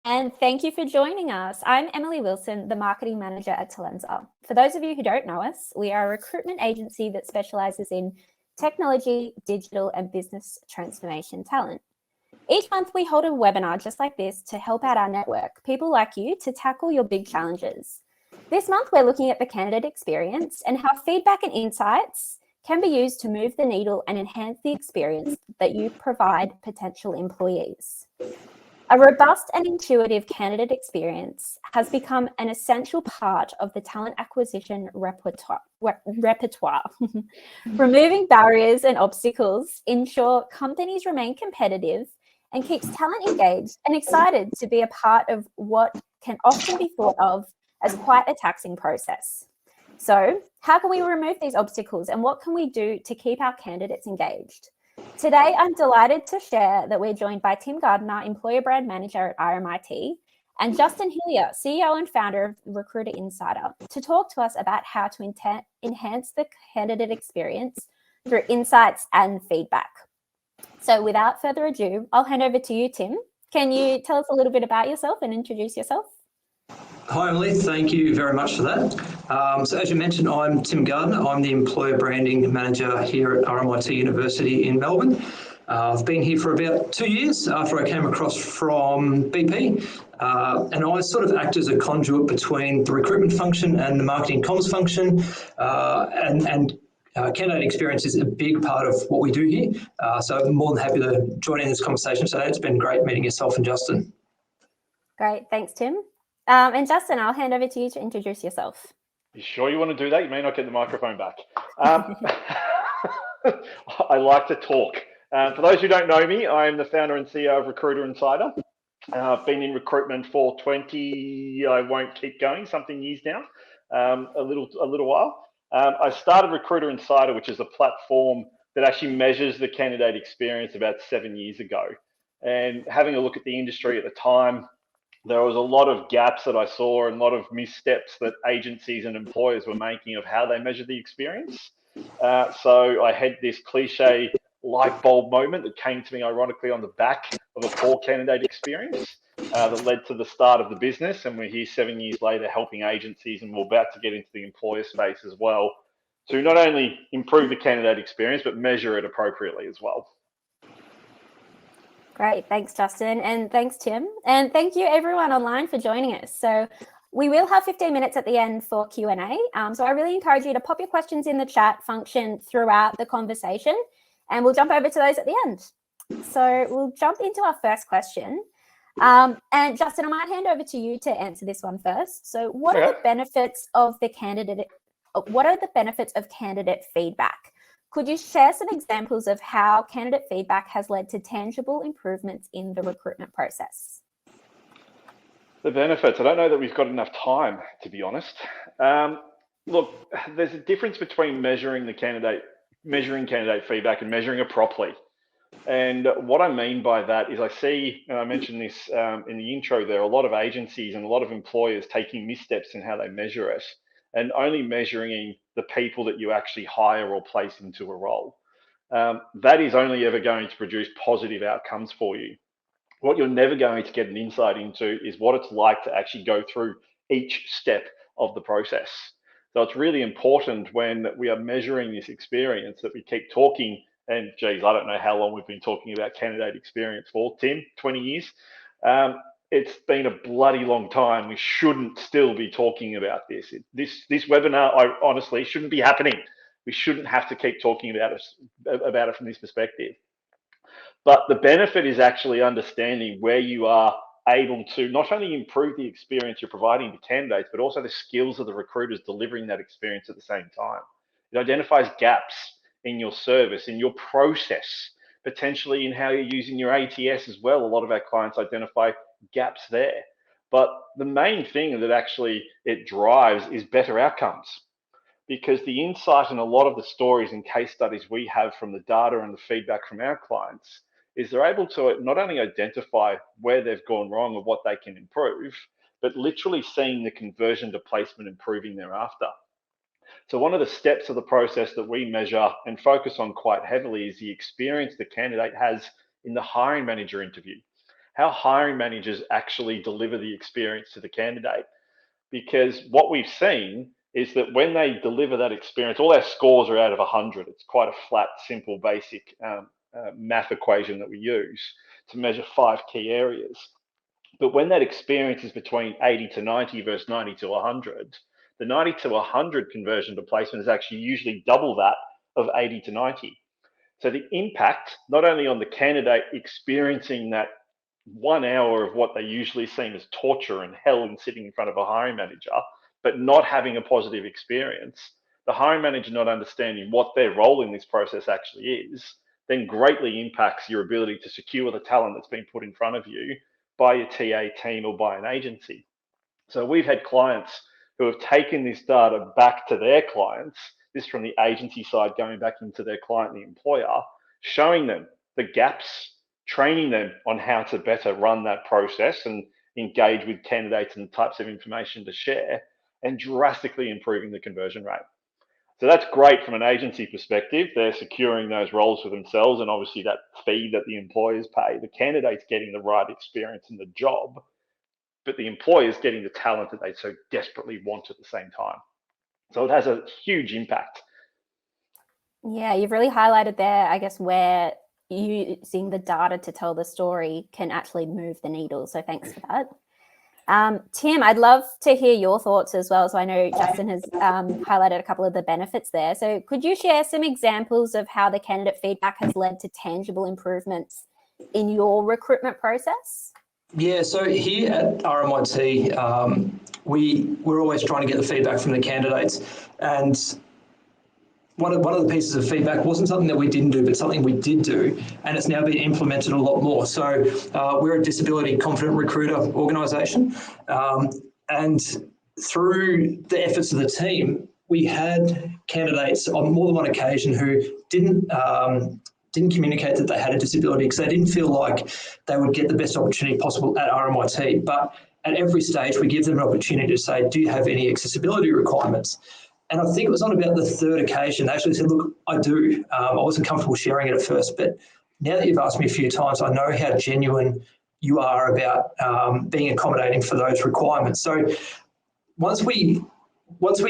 And thank you for joining us. I'm Emily Wilson, the Marketing Manager at Talenza. For those of you who don't know us, we are a recruitment agency that specializes in technology, digital, and business transformation talent. Each month, we hold a webinar just like this to help out our network, people like you, to tackle your big challenges. This month, we're looking at the candidate experience and how feedback and insights can be used to move the needle and enhance the experience that you provide potential employees. A robust and intuitive candidate experience has become an essential part of the talent acquisition repertoire. Removing barriers and obstacles ensure companies remain competitive and keeps talent engaged and excited to be a part of what can often be thought of as quite a taxing process. So, how can we remove these obstacles and what can we do to keep our candidates engaged? Today, I'm delighted to share that we're joined by Tim Gardner, Employer Brand Manager at RMIT, and Justin Hillier, CEO and founder of Recruiter Insider, to talk to us about how to enhance the candidate experience through insights and feedback. So without further ado, I'll hand over to you, Tim. Can you tell us a little bit about yourself and introduce yourself? Hi, Emily. Thank you very much for that. So as you mentioned, I'm Tim Gardner. I'm the Employer Branding Manager here at RMIT University in Melbourne. I've been here for about 2 years after I came across from BP. And I sort of act as a conduit between the recruitment function and the marketing comms function. Candidate experience is a big part of what we do here. So I'm more than happy to join in this conversation today. It's been great meeting yourself and Justin. Great. Thanks, Tim. And Justin, I'll hand over to you to introduce yourself. You sure you want to do that? You may not get the microphone back. I like to talk. For those who don't know me, I'm the founder and CEO of Recruiter Insider. I've been in recruitment for 20, I won't keep going, something years now, a little while. I started Recruiter Insider, which is a platform that actually measures the candidate experience about 7 years ago. And having a look at the industry at the time, there was a lot of gaps that I saw and a lot of missteps that agencies and employers were making of how they measure the experience. So I had this cliche light bulb moment that came to me ironically on the back of a poor candidate experience that led to the start of the business. And we're here 7 years later helping agencies, and we're about to get into the employer space as well, to not only improve the candidate experience, but measure it appropriately as well. Great. Thanks, Justin. And thanks, Tim. And thank you, everyone online, for joining us. So we will have 15 minutes at the end for Q&A. So I really encourage you to pop your questions in the chat function throughout the conversation, and we'll jump over to those at the end. So we'll jump into our first question. And Justin, I might hand over to you to answer this one first. So what are the benefits of candidate feedback? Could you share some examples of how candidate feedback has led to tangible improvements in the recruitment process? The benefits, I don't know that we've got enough time, to be honest. Look, there's a difference between measuring candidate feedback and measuring it properly. And what I mean by that is I see, and I mentioned this in the intro there, a lot of agencies and a lot of employers taking missteps in how they measure it, and only measuring the people that you actually hire or place into a role. That is only ever going to produce positive outcomes for you. What you're never going to get an insight into is what it's like to actually go through each step of the process. So it's really important when we are measuring this experience that we keep talking, and geez, I don't know how long we've been talking about candidate experience for, Tim, 20 years. It's been a bloody long time. We shouldn't still be talking about this. This webinar, I honestly, shouldn't be happening. We shouldn't have to keep talking about it from this perspective. But the benefit is actually understanding where you are able to not only improve the experience you're providing to candidates, but also the skills of the recruiters delivering that experience at the same time. It identifies gaps in your service, in your process, potentially in how you're using your ATS as well. A lot of our clients identify gaps there. But the main thing that actually it drives is better outcomes, because the insight in a lot of the stories and case studies we have from the data and the feedback from our clients is they're able to not only identify where they've gone wrong or what they can improve, but literally seeing the conversion to placement improving thereafter. So one of the steps of the process that we measure and focus on quite heavily is the experience the candidate has in the hiring manager interview. how hiring managers actually deliver the experience to the candidate. Because what we've seen is that when they deliver that experience, all our scores are out of 100. It's quite a flat, simple, basic math equation that we use to measure 5 key areas. But when that experience is between 80 to 90 versus 90 to 100, the 90 to 100 conversion to placement is actually usually double that of 80 to 90. So the impact, not only on the candidate experiencing that 1 hour of what they usually seem as torture and hell in sitting in front of a hiring manager, but not having a positive experience, the hiring manager not understanding what their role in this process actually is, then greatly impacts your ability to secure the talent that's been put in front of you by your TA team or by an agency. So we've had clients who have taken this data back to their clients, this from the agency side going back into their client, the employer, showing them the gaps, training them on how to better run that process and engage with candidates and the types of information to share, and drastically improving the conversion rate. So that's great from an agency perspective. They're securing those roles for themselves, and obviously that fee that the employers pay, the candidate's getting the right experience in the job, but the employer's getting the talent that they so desperately want at the same time. So it has a huge impact. Yeah, you've really highlighted there, I guess, where using the data to tell the story can actually move the needle. So thanks for that. Tim, I'd love to hear your thoughts as well. So I know Justin has highlighted a couple of the benefits there. So could you share some examples of how the candidate feedback has led to tangible improvements in your recruitment process? Yeah, so here at RMIT, we're always trying to get the feedback from the candidates. And one of the pieces of feedback wasn't something that we didn't do, but something we did do, and it's now been implemented a lot more. So we're a disability confident recruiter organisation, and through the efforts of the team, we had candidates on more than one occasion who didn't communicate that they had a disability because they didn't feel like they would get the best opportunity possible at RMIT. But at every stage, we give them an opportunity to say, do you have any accessibility requirements? And I think it was on about the third occasion, they actually said, look, I do. I wasn't comfortable sharing it at first, but now that you've asked me a few times, I know how genuine you are about being accommodating for those requirements. So once we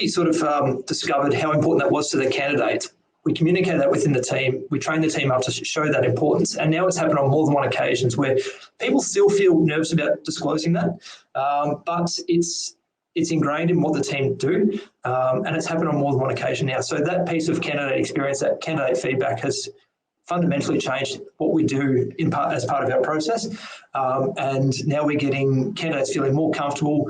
sort of discovered how important that was to the candidate, we communicated that within the team. We trained the team up to show that importance. And now it's happened on more than one occasions where people still feel nervous about disclosing that, but it's ingrained in what the team do, and it's happened on more than one occasion now. So that piece of candidate experience, that candidate feedback has fundamentally changed what we do as part of our process. And now we're getting candidates feeling more comfortable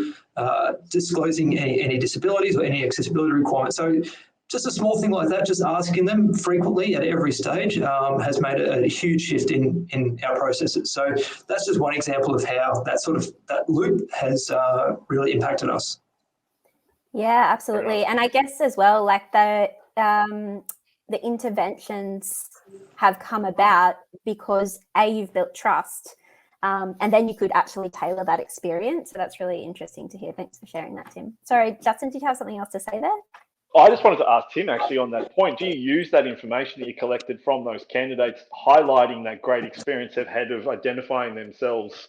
disclosing any disabilities or any accessibility requirements. So just a small thing like that, just asking them frequently at every stage has made a huge shift in our processes. So that's just one example of how that loop has really impacted us. Yeah, absolutely. And I guess as well, like the interventions have come about because you've built trust, and then you could actually tailor that experience. So that's really interesting to hear. Thanks for sharing that, Tim. Sorry, Justin, did you have something else to say there? I just wanted to ask Tim actually on that point, do you use that information that you collected from those candidates, highlighting that great experience they've had of identifying themselves,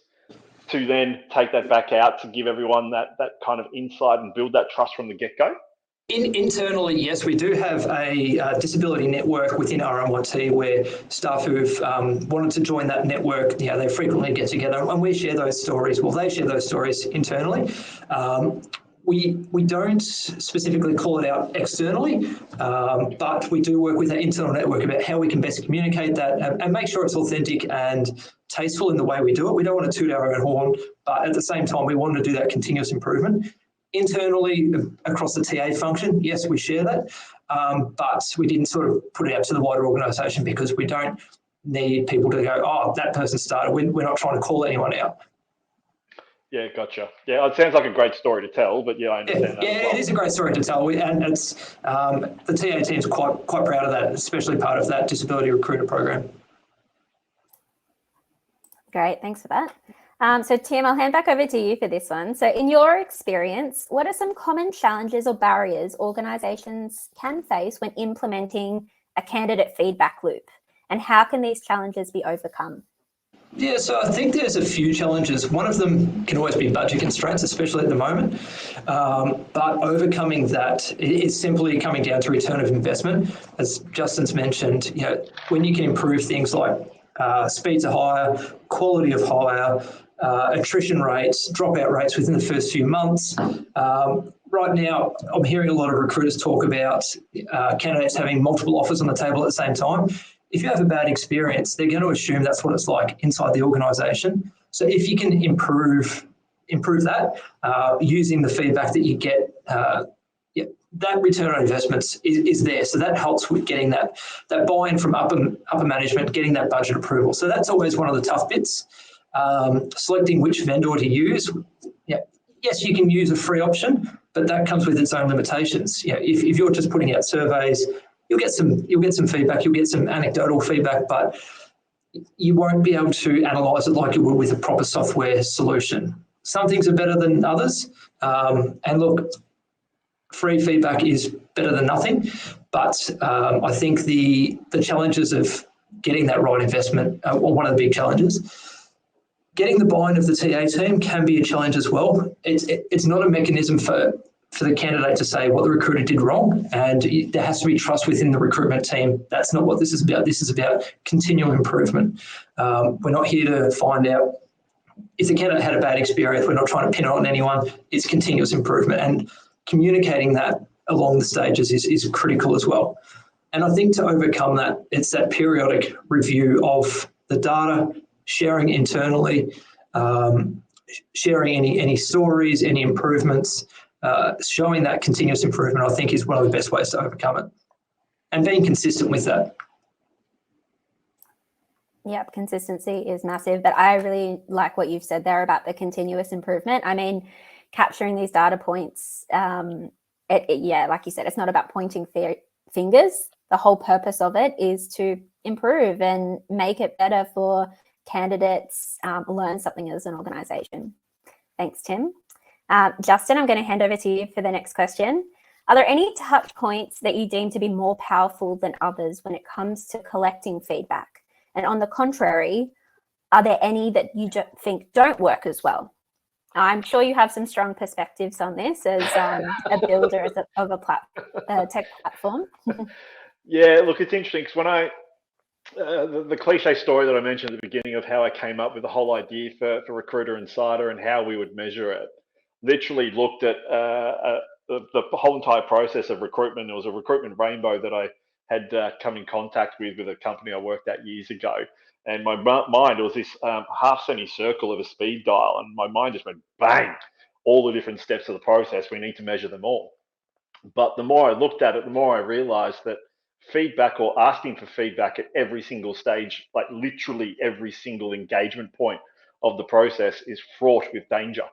to then take that back out to give everyone that kind of insight and build that trust from the get-go? Internally, yes, we do have a disability network within RMIT where staff who've wanted to join that network, they frequently get together and we share those stories. Well, they share those stories internally. We don't specifically call it out externally, but we do work with that internal network about how we can best communicate that and make sure it's authentic and tasteful in the way we do it. We don't want to toot our own horn, but at the same time, we want to do that continuous improvement. Internally, across the TA function, yes, we share that, but we didn't sort of put it out to the wider organisation because we don't need people to go, oh, that person started. We're not trying to call anyone out. Yeah, gotcha. Yeah, it sounds like a great story to tell, but yeah, I understand that. Yeah, it is a great story to tell, and it's the TA team's quite proud of that, especially part of that disability recruiter program. Great, thanks for that. So Tim, I'll hand back over to you for this one. So in your experience, what are some common challenges or barriers organisations can face when implementing a candidate feedback loop, and how can these challenges be overcome? Yeah, so I think there's a few challenges. One of them can always be budget constraints, especially at the moment. But overcoming that is simply coming down to return of investment. As Justin's mentioned, when you can improve things like speeds of hire, quality of hire, attrition rates, dropout rates within the first few months. Right now, I'm hearing a lot of recruiters talk about candidates having multiple offers on the table at the same time. If you have a bad experience, they're going to assume that's what it's like inside the organisation. So if you can improve that using the feedback that you get, that return on investments is there. So that helps with getting that buy-in from upper management, getting that budget approval. So that's always one of the tough bits. Selecting which vendor to use. Yes, you can use a free option, but that comes with its own limitations. If you're just putting out surveys, you'll get some feedback, you'll get some anecdotal feedback, but you won't be able to analyse it like you would with a proper software solution. Some things are better than others, and look, free feedback is better than nothing, but I think the challenges of getting that right investment are one of the big challenges. Getting the buy-in of the TA team can be a challenge as well. It's not a mechanism for the candidate to say what the recruiter did wrong, and there has to be trust within the recruitment team. That's not what this is about. This is about continual improvement. We're not here to find out if the candidate had a bad experience. We're not trying to pin it on anyone. It's continuous improvement, and communicating that along the stages is critical as well. And I think to overcome that, it's that periodic review of the data, sharing internally, sharing any stories, any improvements, showing that continuous improvement, I think, is one of the best ways to overcome it, and being consistent with that. Yep, consistency is massive, but I really like what you've said there about the continuous improvement. I mean, capturing these data points, like you said, it's not about pointing fingers. The whole purpose of it is to improve and make it better for candidates, learn something as an organisation. Thanks, Tim. Justin, I'm going to hand over to you for the next question. Are there any touch points that you deem to be more powerful than others when it comes to collecting feedback? And on the contrary, are there any that you think don't work as well? I'm sure you have some strong perspectives on this as a builder of a tech platform. Yeah, look, it's interesting because when the cliche story that I mentioned at the beginning of how I came up with the whole idea for Recruiter Insider and how we would measure it, literally looked at the whole entire process of recruitment. It was a recruitment rainbow that I had come in contact with a company I worked at years ago. And my mind, it was this half semicircle of a speed dial, and my mind just went bang, all the different steps of the process. We need to measure them all. But the more I looked at it, the more I realized that feedback, or asking for feedback at every single stage, like literally every single engagement point of the process, is fraught with danger.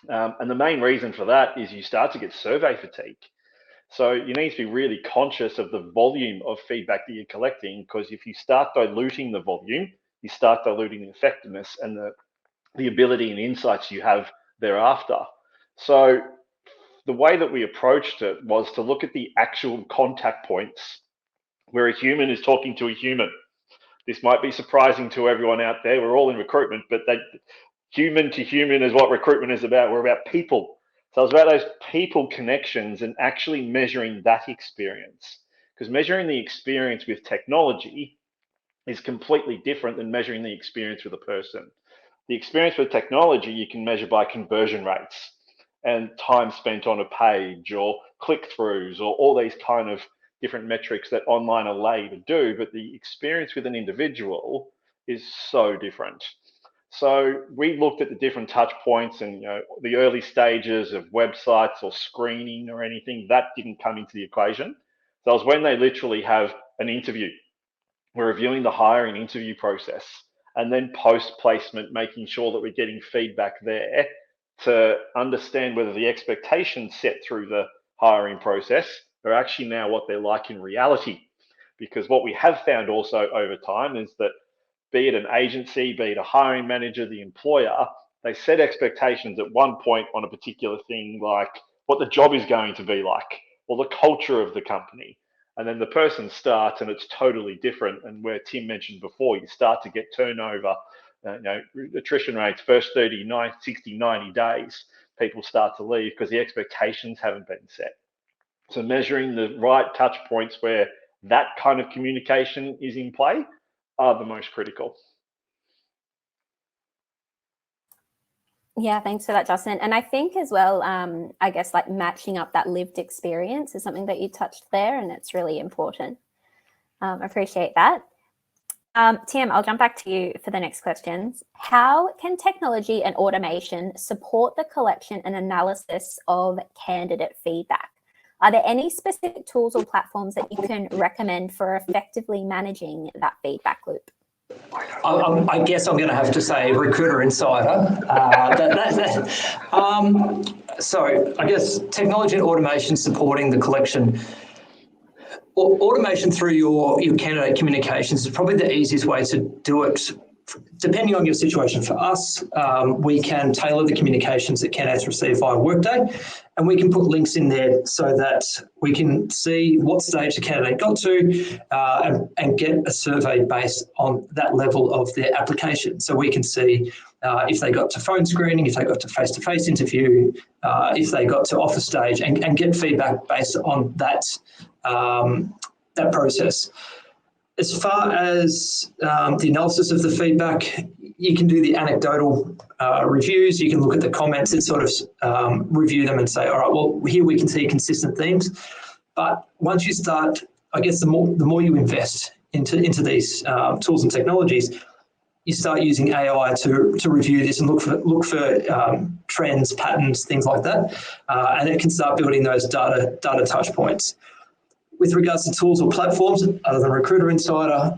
And the main reason for that is you start to get survey fatigue. So you need to be really conscious of the volume of feedback that you're collecting, because if you start diluting the volume, you start diluting the effectiveness and the ability and insights you have thereafter. So the way that we approached it was to look at the actual contact points where a human is talking to a human. This might be surprising to everyone out there. We're all in recruitment, but human to human is what recruitment is about. We're about people. So it's about those people connections and actually measuring that experience. Because measuring the experience with technology is completely different than measuring the experience with a person. The experience with technology you can measure by conversion rates and time spent on a page, or click-throughs, or all these kind of different metrics that online are laid to do. But the experience with an individual is so different. So we looked at the different touch points, and the early stages of websites or screening or anything that didn't come into the equation. So it was when they literally have an interview. We're reviewing the hiring interview process, and then post-placement, making sure that we're getting feedback there to understand whether the expectations set through the hiring process are actually now what they're like in reality. Because what we have found also over time is that, be it an agency, be it a hiring manager, the employer, they set expectations at one point on a particular thing, like what the job is going to be like, or the culture of the company. And then the person starts and it's totally different. And where Tim mentioned before, you start to get turnover attrition rates, first 30, 60, 90 days, people start to leave because the expectations haven't been set. So measuring the right touch points where that kind of communication is in play are the most critical. Yeah, thanks for that, Justin. And I think as well, I guess like matching up that lived experience is something that you touched there, and it's really important. I appreciate that. Tim, I'll jump back to you for the next questions. How can technology and automation support the collection and analysis of candidate feedback? Are there any specific tools or platforms that you can recommend for effectively managing that feedback loop? I guess I'm going to have to say Recruiter Insider. So I guess technology and automation supporting the collection. Automation through your candidate communications is probably the easiest way to do it. Depending on your situation, for us, we can tailor the communications that candidates receive via Workday, and we can put links in there so that we can see what stage the candidate got to and get a survey based on that level of their application. So we can see if they got to phone screening, if they got to face-to-face interview, if they got to offer stage, and get feedback based on that process. As far as the analysis of the feedback, you can do the anecdotal reviews. You can look at the comments and sort of review them and say, all right, well, here we can see consistent themes. But once you start, I guess the more you invest into these tools and technologies, you start using AI to review this and look for trends, patterns, things like that, and it can start building those data touch points. With regards to tools or platforms, other than Recruiter Insider,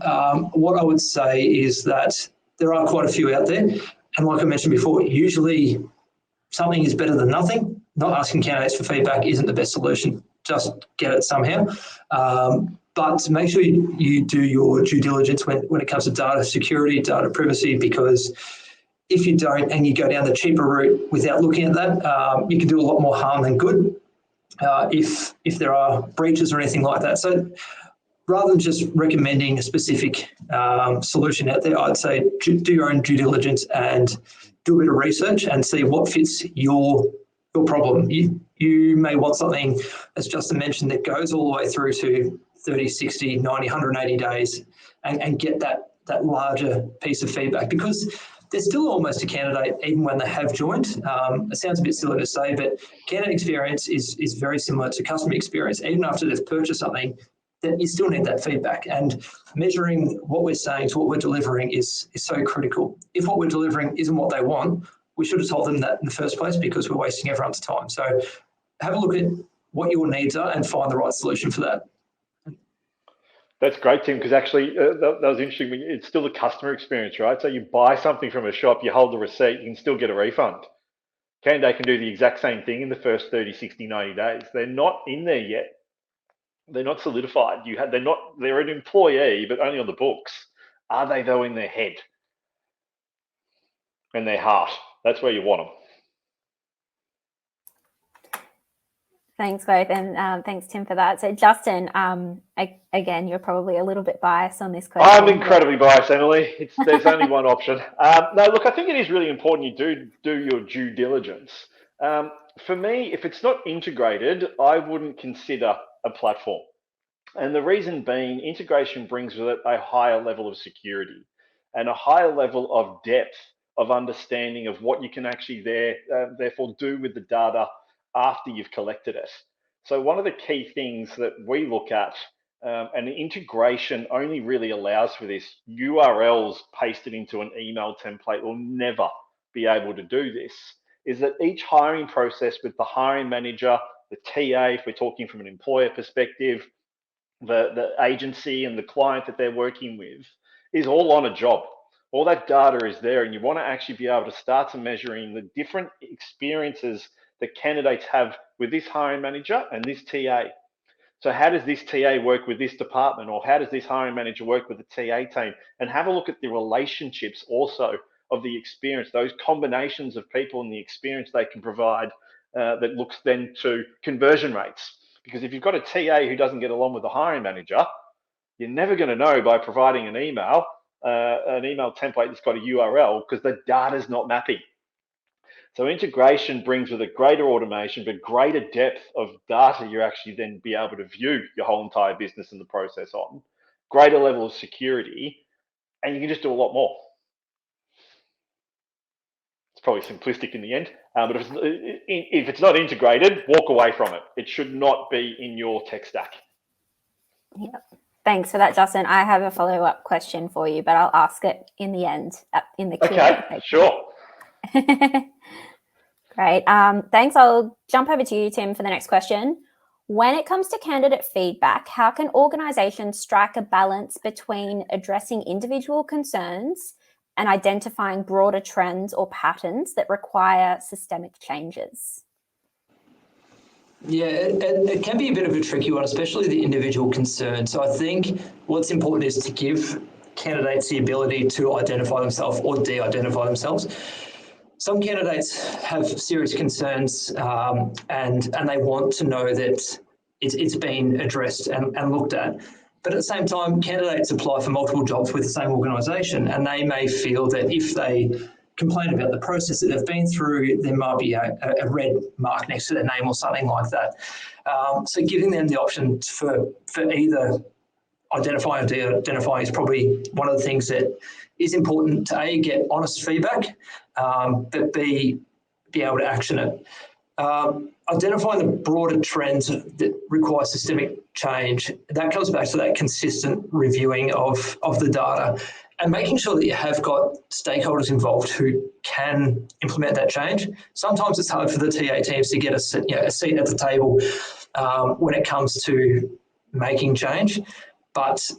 what I would say is that there are quite a few out there. And like I mentioned before, usually something is better than nothing. Not asking candidates for feedback isn't the best solution. Just get it somehow. But make sure you do your due diligence when it comes to data security, data privacy, because if you don't and you go down the cheaper route without looking at that, you can do a lot more harm than good. If there are breaches or anything like that. So rather than just recommending a specific solution out there, I'd say do your own due diligence and do a bit of research and see what fits your problem. You may want something, as Justin mentioned, that goes all the way through to 30, 60, 90, 180 days and get that larger piece of feedback, because they're still almost a candidate even when they have joined. It sounds a bit silly to say, but candidate experience is very similar to customer experience. Even after they've purchased something, that you still need that feedback. And measuring what we're saying to what we're delivering is so critical. If what we're delivering isn't what they want, we should have told them that in the first place, because we're wasting everyone's time. So have a look at what your needs are and find the right solution for that. That's great, Tim, because actually that was interesting. It's still the customer experience, right? So you buy something from a shop, you hold the receipt, you can still get a refund. Candidate can do the exact same thing in the first 30, 60, 90 days. They're not in there yet. They're not solidified. They're an employee, but only on the books. Are they, though, in their head and their heart? That's where you want them. Thanks both, and thanks Tim for that. So Justin, again, you're probably a little bit biased on this question. I'm incredibly biased, Emily. There's only one option. No, look, I think it is really important you do your due diligence. For me, if it's not integrated, I wouldn't consider a platform. And the reason being, integration brings with it a higher level of security and a higher level of depth of understanding of what you can actually therefore do with the data after you've collected it. So one of the key things that we look at, and integration only really allows for this, URLs pasted into an email template will never be able to do this, is that each hiring process with the hiring manager, the TA, if we're talking from an employer perspective, the agency and the client that they're working with, is all on a job. All that data is there, and you want to actually be able to start to measuring the different experiences that candidates have with this hiring manager and this TA. So how does this TA work with this department, or how does this hiring manager work with the TA team? And have a look at the relationships also of the experience, those combinations of people and the experience they can provide that looks then to conversion rates. Because if you've got a TA who doesn't get along with the hiring manager, you're never going to know by providing an email an email template that's got a URL because the data's not mapping. So integration brings with it greater automation, but greater depth of data you actually then be able to view your whole entire business and the process on, greater level of security, and you can just do a lot more. It's probably simplistic in the end, but if it's not integrated, walk away from it. It should not be in your tech stack. Yep. Thanks for that, Justin. I have a follow-up question for you, but I'll ask it in the end, in the Q&A. Okay, sure. Great. Thanks. I'll jump over to you, Tim, for the next question. When it comes to candidate feedback, how can organizations strike a balance between addressing individual concerns and identifying broader trends or patterns that require systemic changes? Yeah, it can be a bit of a tricky one, especially the individual concern. So I think what's important is to give candidates the ability to identify themselves or de-identify themselves. Some candidates have serious concerns and they want to know that it's been addressed and looked at. But at the same time, candidates apply for multiple jobs with the same organisation, and they may feel that if they complain about the process that they've been through, there might be a red mark next to their name or something like that. So giving them the option for either identify or de-identify is probably one of the things that is important to A, get honest feedback, but B, be able to action it. Identifying the broader trends that require systemic change, that comes back to that consistent reviewing of the data and making sure that you have got stakeholders involved who can implement that change. Sometimes it's hard for the TA teams to get a seat at the table when it comes to making change. But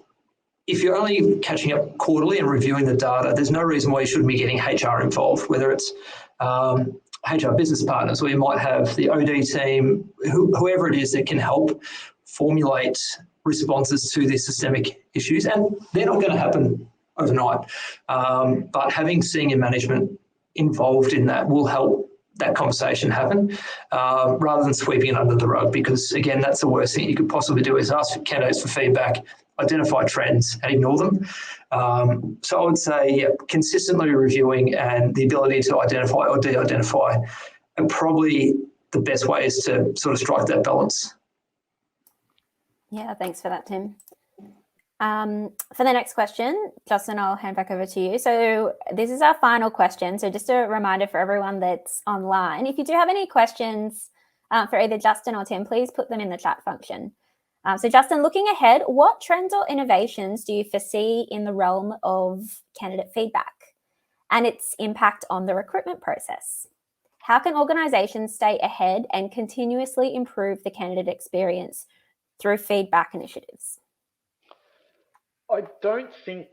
if you're only catching up quarterly and reviewing the data, there's no reason why you shouldn't be getting HR involved, whether it's HR business partners, or you might have the OD team, whoever it is that can help formulate responses to these systemic issues. And they're not going to happen overnight. But having senior management involved in that will help that conversation happen rather than sweeping it under the rug, because, again, that's the worst thing you could possibly do is ask candidates for feedback, identify trends and ignore them. So I would say consistently reviewing and the ability to identify or de-identify are probably the best ways to sort of strike that balance. Yeah, thanks for that, Tim. For the next question, Justin, I'll hand back over to you. So this is our final question. So just a reminder for everyone that's online, if you do have any questions for either Justin or Tim, please put them in the chat function. So Justin, looking ahead, what trends or innovations do you foresee in the realm of candidate feedback and its impact on the recruitment process? How can organizations stay ahead and continuously improve the candidate experience through feedback initiatives? I don't think,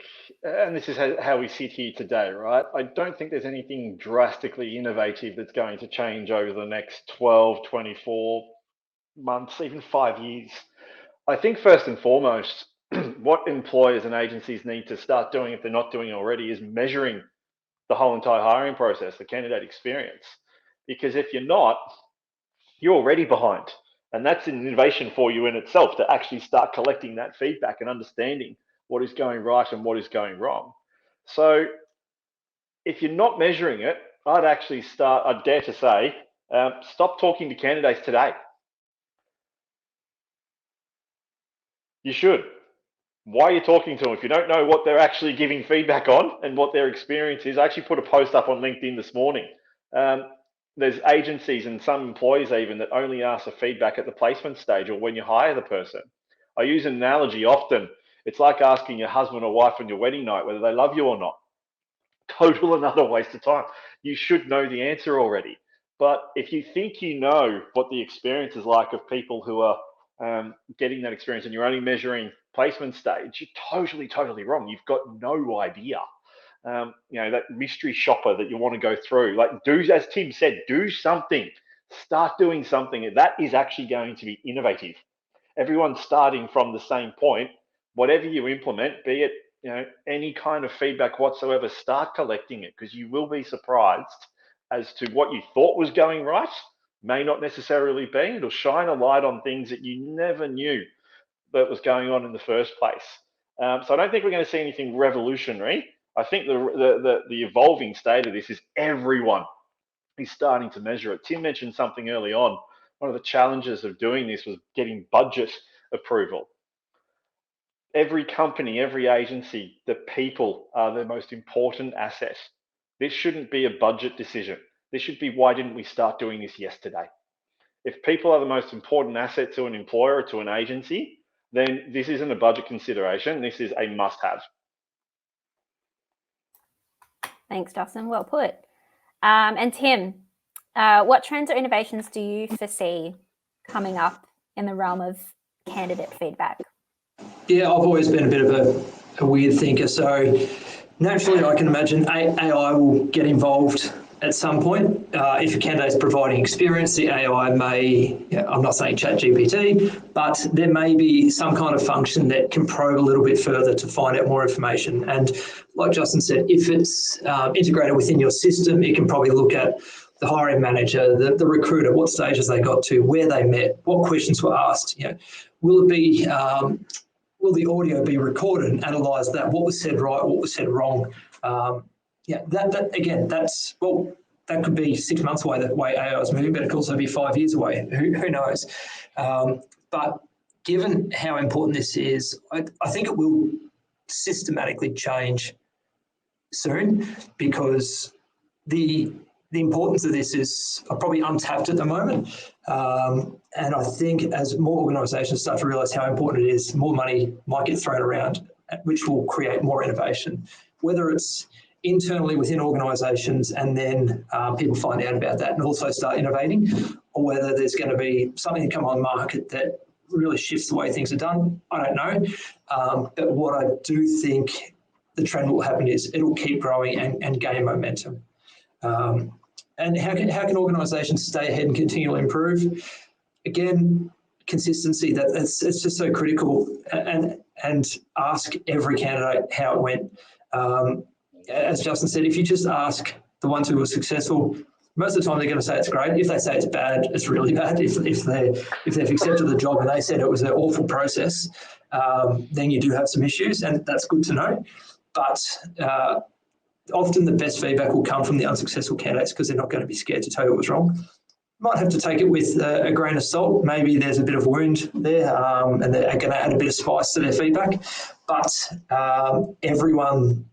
and this is how we sit here today, right? I don't think there's anything drastically innovative that's going to change over the next 12, 24 months, even 5 years. I think first and foremost, what employers and agencies need to start doing, if they're not doing it already, is measuring the whole entire hiring process, the candidate experience. Because if you're not, you're already behind. And that's an innovation for you in itself, to actually start collecting that feedback and understanding what is going right and what is going wrong. So if you're not measuring it, I'd dare to say, stop talking to candidates today. You should. Why are you talking to them? If you don't know what they're actually giving feedback on and what their experience is, I actually put a post up on LinkedIn this morning. There's agencies and some employees even that only ask for feedback at the placement stage or when you hire the person. I use an analogy often. It's like asking your husband or wife on your wedding night whether they love you or not. Total another waste of time. You should know the answer already. But if you think you know what the experience is like of people who are getting that experience and you're only measuring placement stage, you're totally wrong. You've got no idea. That mystery shopper that you want to go through, as Tim said, do something. Start doing something. That is actually going to be innovative. Everyone's starting from the same point. Whatever you implement, be it any kind of feedback whatsoever, start collecting it, because you will be surprised as to what you thought was going right may not necessarily be. It'll shine a light on things that you never knew that was going on in the first place. So I don't think we're going to see anything revolutionary. I think the evolving state of this is everyone is starting to measure it. Tim mentioned something early on. One of the challenges of doing this was getting budget approval. Every company, every agency, the people are the most important asset. This shouldn't be a budget decision. This should be, why didn't we start doing this yesterday? If people are the most important asset to an employer or to an agency, then this isn't a budget consideration. This is a must-have. Thanks, Justin. Well put. And Tim, what trends or innovations do you foresee coming up in the realm of candidate feedback? Yeah, I've always been a bit of a weird thinker. So naturally, I can imagine AI will get involved at some point. If a candidate is providing experience, the AI may, I'm not saying ChatGPT, but there may be some kind of function that can probe a little bit further to find out more information. And like Justin said, if it's integrated within your system, it can probably look at the hiring manager, the recruiter, what stages they got to, where they met, what questions were asked. Will it be will the audio be recorded and analyse that? What was said right? What was said wrong? That could be 6 months away, the way AI is moving, but it could also be 5 years away. Who knows? But given how important this is, I think it will systematically change soon, because the importance of this is probably untapped at the moment. And I think as more organisations start to realise how important it is, more money might get thrown around, which will create more innovation, whether it's internally within organisations and then people find out about that and also start innovating, or whether there's going to be something to come on the market that really shifts the way things are done. I don't know. But what I do think the trend will happen is it'll keep growing and gain momentum. And how can organisations stay ahead and continually improve? Again, consistency, it's just so critical, and ask every candidate how it went. As Justin said, if you just ask the ones who were successful, most of the time they're going to say it's great. If they say it's bad, it's really bad. If they've accepted the job and they said it was an awful process, then you do have some issues, and that's good to know. But often the best feedback will come from the unsuccessful candidates, because they're not going to be scared to tell you what was wrong. Might have to take it with a grain of salt. Maybe there's a bit of wound there, and they're going to add a bit of spice to their feedback. But everyone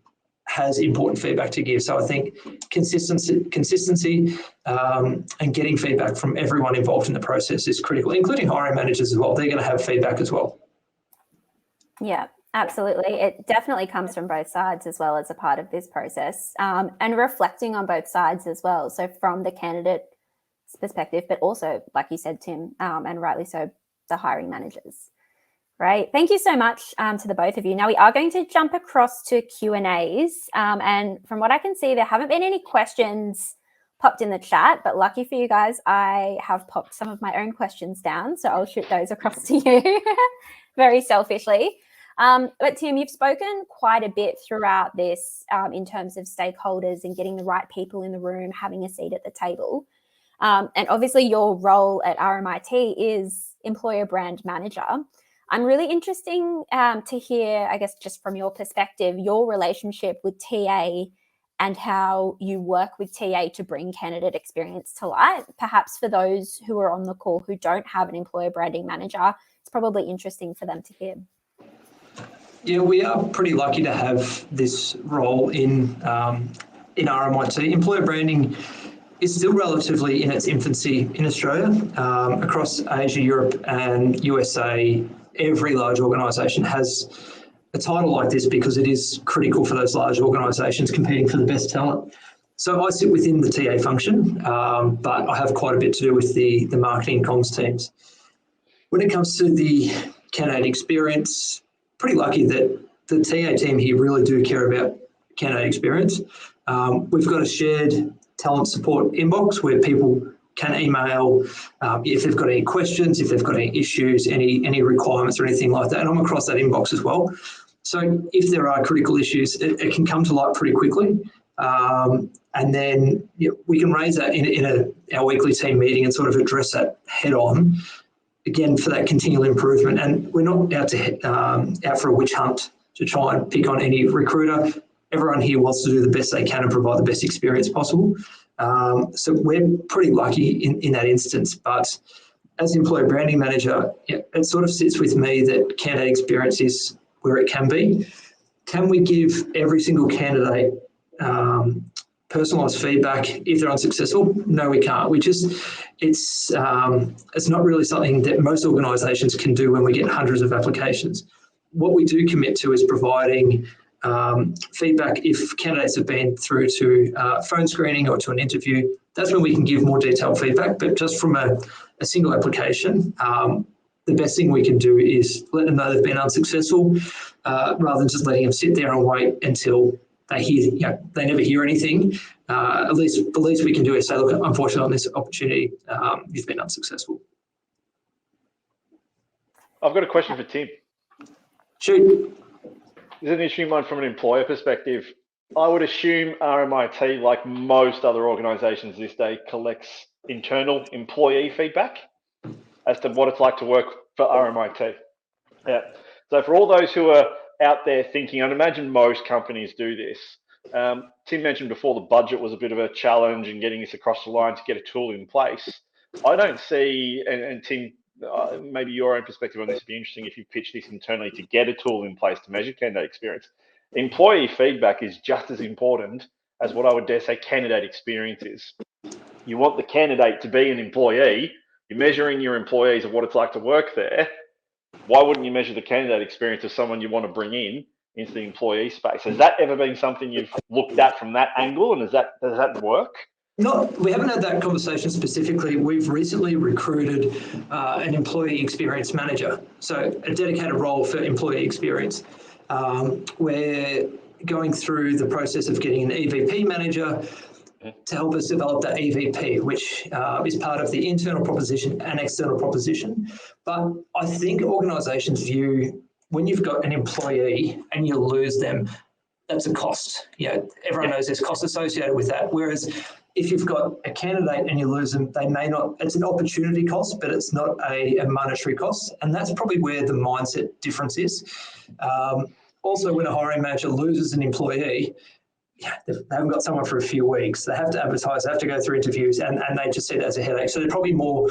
has important feedback to give. So I think consistency and getting feedback from everyone involved in the process is critical, including hiring managers as well. They're going to have feedback as well. Yeah, absolutely. It definitely comes from both sides as well as a part of this process, and reflecting on both sides as well. So from the candidate's perspective, but also, like you said, Tim, and rightly so, the hiring managers. Great. Thank you so much to the both of you. Now we are going to jump across to Q&As. And from what I can see, there haven't been any questions popped in the chat, but lucky for you guys, I have popped some of my own questions down. So I'll shoot those across to you very selfishly. But Tim, you've spoken quite a bit throughout this in terms of stakeholders and getting the right people in the room, having a seat at the table. And obviously your role at RMIT is employer brand manager. I'm really interested to hear, I guess, just from your perspective, your relationship with TA and how you work with TA to bring candidate experience to light. Perhaps for those who are on the call who don't have an employer branding manager, it's probably interesting for them to hear. Yeah, we are pretty lucky to have this role in RMIT. Employer branding is still relatively in its infancy in Australia. Across Asia, Europe and USA, every large organisation has a title like this because it is critical for those large organisations competing for the best talent. So I sit within the TA function, but I have quite a bit to do with the marketing and comms teams. When it comes to the candidate experience, pretty lucky that the TA team here really do care about candidate experience. We've got a shared talent support inbox where people can email if they've got any questions, if they've got any issues, any requirements or anything like that. And I'm across that inbox as well. So if there are critical issues, it can come to light pretty quickly. And then we can raise that in our weekly team meeting and sort of address that head on, again, for that continual improvement. And we're not out for a witch hunt to try and pick on any recruiter. Everyone here wants to do the best they can and provide the best experience possible. So we're pretty lucky in that instance. But as employer branding manager, it sort of sits with me that candidate experience is where it can be. Can we give every single candidate personalised feedback if they're unsuccessful? No, we can't. It's not really something that most organisations can do when we get hundreds of applications. What we do commit to is providing feedback if candidates have been through to phone screening or to an interview. That's when we can give more detailed feedback. But just from a single application, the best thing we can do is let them know they've been unsuccessful, rather than just letting them sit there and wait until they never hear anything. At least the least we can do is say, look, unfortunately on this opportunity, you've been unsuccessful. I've got a question for Tim. Shoot. This is an issue mine from an employer perspective. I would assume RMIT, like most other organisations this day, collects internal employee feedback as to what it's like to work for RMIT. Yeah. So for all those who are out there thinking, I'd imagine most companies do this. Tim mentioned before the budget was a bit of a challenge in getting this across the line to get a tool in place. I don't see, and Tim, maybe your own perspective on this would be interesting if you pitch this internally to get a tool in place to measure candidate experience. Employee feedback is just as important as what I would dare say candidate experience is. You want the candidate to be an employee. You're measuring your employees of what it's like to work there. Why wouldn't you measure the candidate experience of someone you want to bring into the employee space? Has that ever been something you've looked at from that angle, and does that work? No, we haven't had that conversation specifically. We've recently recruited an employee experience manager, so a dedicated role for employee experience. We're going through the process of getting an EVP manager to help us develop that EVP, which is part of the internal proposition and external proposition. But I think organisations view when you've got an employee and you lose them, that's a cost. Everyone knows there's costs associated with that. Whereas if you've got a candidate and you lose them, they may not, it's an opportunity cost, but it's not a monetary cost. And that's probably where the mindset difference is. Also, when a hiring manager loses an employee, they haven't got someone for a few weeks. They have to advertise, they have to go through interviews, and they just see it as a headache. So they're probably more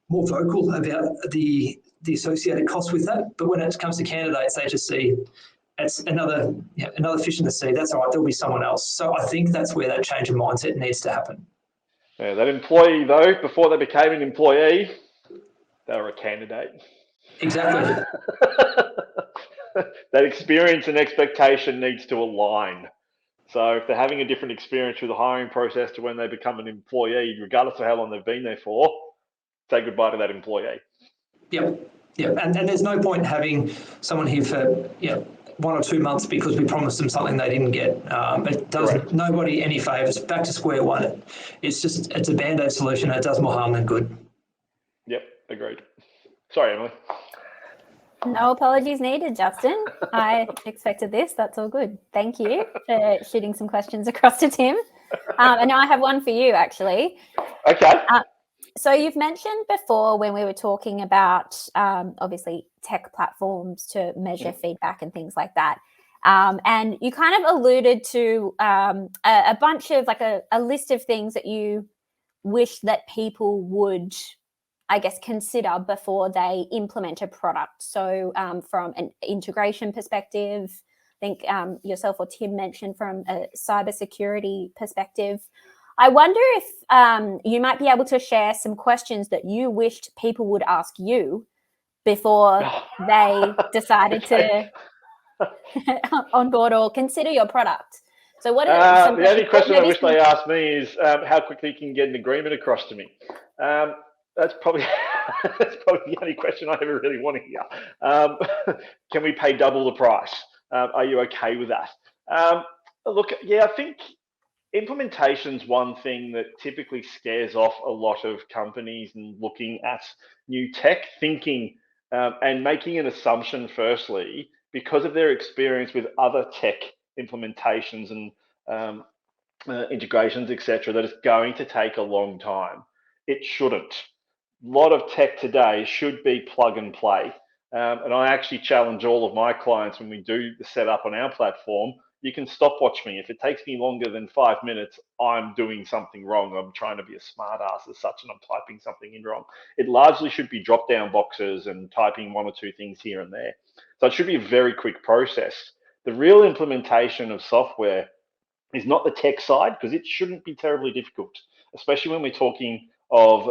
vocal about the associated costs with that. But when it comes to candidates, they just see it's another fish in the sea. That's all right, there'll be someone else. So I think that's where that change in mindset needs to happen. Yeah, that employee, though, before they became an employee, they were a candidate. Exactly. That experience and expectation needs to align. So if they're having a different experience through the hiring process to when they become an employee, regardless of how long they've been there for, say goodbye to that employee. Yep. And there's no point having someone here for 1 or 2 months because we promised them something they didn't get. It does nobody any favours. Back to square one. It's a band-aid solution. It does more harm than good. Yep, agreed. Sorry, Emily. No apologies needed, Justin. I expected this. That's all good. Thank you for shooting some questions across to Tim. And now I have one for you, actually. Okay. So you've mentioned before when we were talking about obviously tech platforms to measure feedback and things like that. And you kind of alluded to a bunch of like a list of things that you wish that people would, I guess, consider before they implement a product. So from an integration perspective, I think yourself or Tim mentioned from a cybersecurity perspective. I wonder if you might be able to share some questions that you wished people would ask you before they decided to onboard or consider your product. So what are some the only question I wish they asked me is how quickly you can get an agreement across to me. That's probably the only question I ever really want to hear. Can we pay double the price? Are you okay with that? Look, I think implementation's one thing that typically scares off a lot of companies and looking at new tech, thinking and making an assumption firstly because of their experience with other tech implementations and integrations, etc., that it's going to take a long time. It shouldn't. A lot of tech today should be plug and play. And I actually challenge all of my clients when we do the setup on our platform. You can stopwatch me. If it takes me longer than 5 minutes, I'm doing something wrong. I'm trying to be a smart ass as such, and I'm typing something in wrong. It largely should be drop down boxes and typing one or two things here and there. So it should be a very quick process. The real implementation of software is not the tech side, because it shouldn't be terribly difficult, especially when we're talking of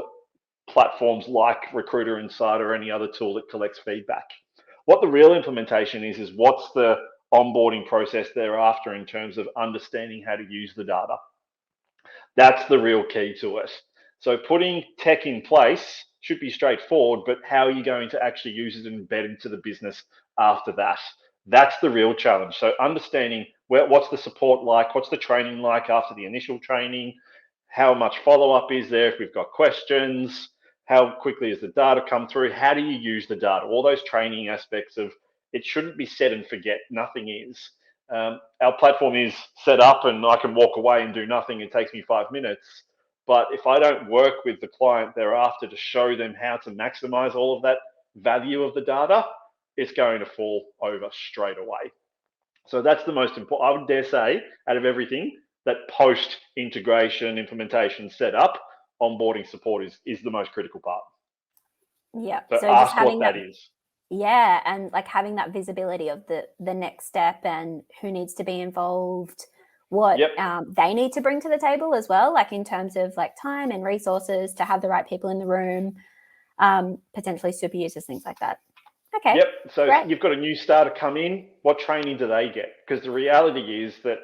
platforms like Recruiter Insider or any other tool that collects feedback. What the real implementation is what's the onboarding process thereafter in terms of understanding how to use the data. That's the real key to it. So putting tech in place should be straightforward, but how are you going to actually use it and embed into the business after that? That's the real challenge. So understanding what's the support like, what's the training like after the initial training, how much follow-up is there if we've got questions, how quickly does the data come through, how do you use the data, all those training aspects of it shouldn't be set and forget. Nothing is. Our platform is set up and I can walk away and do nothing. It takes me 5 minutes. But if I don't work with the client thereafter to show them how to maximize all of that value of the data, it's going to fall over straight away. So that's the most important. I would dare say, out of everything, that post-integration, implementation, setup, onboarding support is the most critical part. Yeah. So ask what that is. Yeah, and like having that visibility of the next step and who needs to be involved, what they need to bring to the table as well, like in terms of like time and resources to have the right people in the room, potentially super users, things like that. Okay. Yep. So great. You've got a new starter come in. What training do they get? Because the reality is that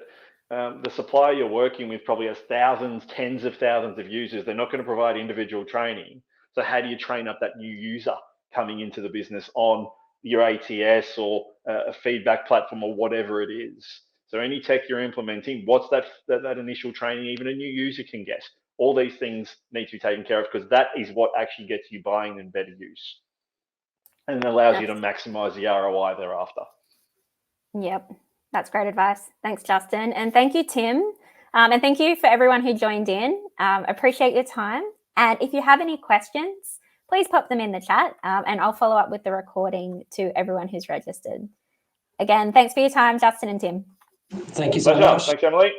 the supplier you're working with probably has thousands, tens of thousands of users. They're not going to provide individual training. So how do you train up that new user coming into the business on your ATS or a feedback platform or whatever it is? So any tech you're implementing, what's that initial training even a new user can get? All these things need to be taken care of, because that is what actually gets you buying and better use, and it allows you to maximize the ROI thereafter. Yep, that's great advice. Thanks, Justin. And thank you, Tim. And thank you for everyone who joined in. Appreciate your time. And if you have any questions, please pop them in the chat, and I'll follow up with the recording to everyone who's registered. Again, thanks for your time, Justin and Tim. Thank you so much. Thanks, Emily.